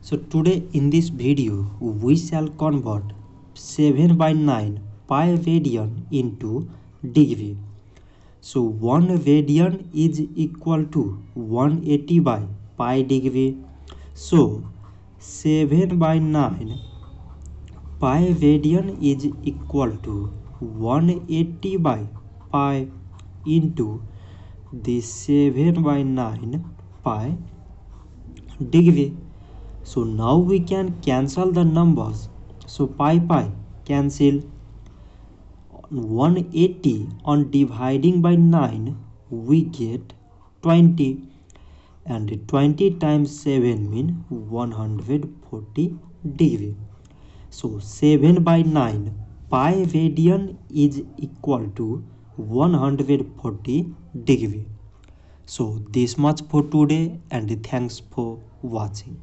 So today in this video we shall convert 7 by 9 pi radian into degree. So 1 radian is equal to 180 by pi degree. So 7 by 9 pi radian is equal to 180 by pi into the 7 by 9 pi degree. So now we can cancel the numbers. So pi cancel. 180 on dividing by 9 we get 20, and 20 times 7 mean 140 degree. So 7 by 9 pi radian is equal to 140 degree. So this much for today, and thanks for watching.